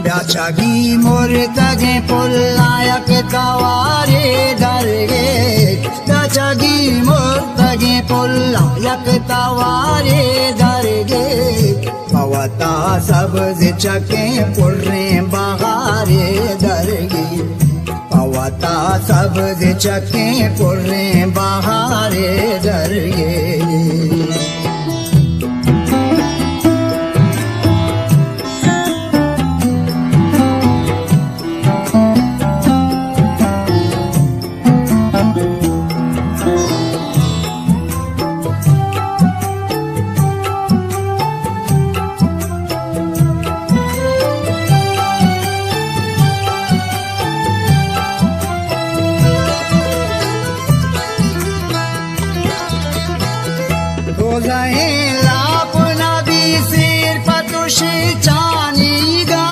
ब्याचागी मोरतगे पुल्लायक तवारे दरगे ब्याचागी मोरतगे पुल्लायक तवारे दरगे पवता सब्ज चके पुर्रे बहारे दरगे पवता सब्ज चके पुर्रे बहारे दरगे